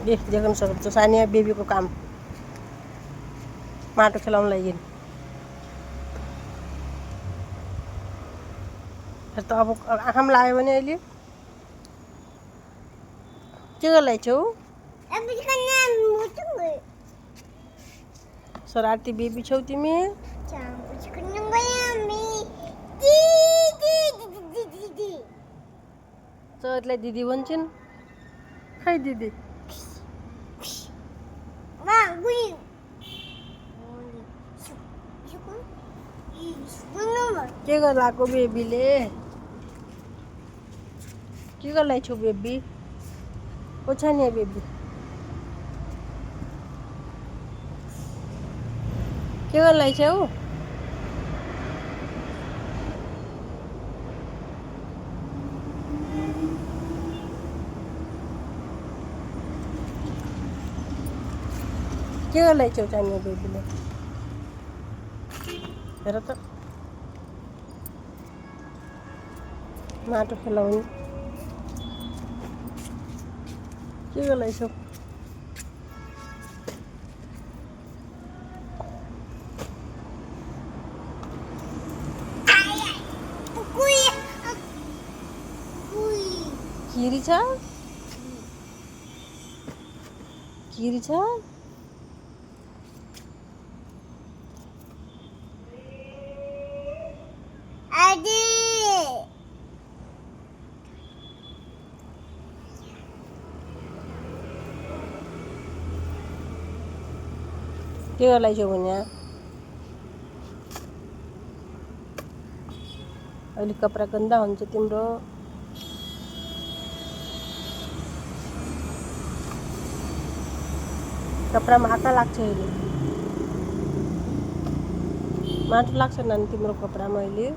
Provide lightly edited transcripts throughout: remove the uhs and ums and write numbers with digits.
देख्न सक्नुहुन्छ सानिया बेबीको काम माटो खेलाउन लागि त अब आँखामा लाग्यो भने अहिले के गर्दैछौ शरारती बेबी छौ तिमी चोरलाई दिदी भन्छन् खै दिदी के गर्लाको बेबीले के गर्दैछौ बेबी ओछानिया बेबी के गर्दैछौ के गर्दैछौ चानिया बेबीले हेर त माटो खेलाउने के गर्दैछौ खिरी छ खिरी छ के गर्दैछौ भने अहिले कपडा गन्दा हुन्छ तिम्रो कपडामा आँखा लाग्छ अहिले माटो लाग्छ नानी तिम्रो कपडामा अहिले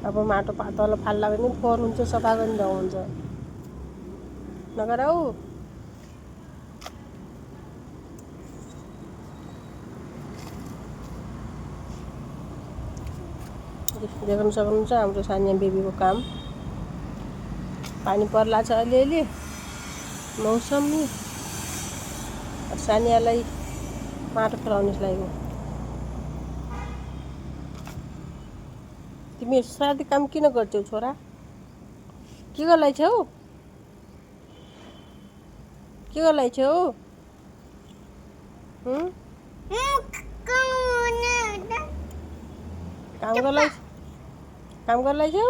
अब माटो तल फाल्ला भने फोहोर हुन्छ सफा गन्दा हुन्छ नगर औ देख्न सक्नुहुन्छ हाम्रो सानिया बेबीको काम पानी पर्ला छ अलिअलि मौसमी सानियालाई माटो खेलाउनेछ लागेको तिमी साथी काम किन गर्छौ छोरा के गर्दैछौ के गर्दैछौ काम गर्दैछौ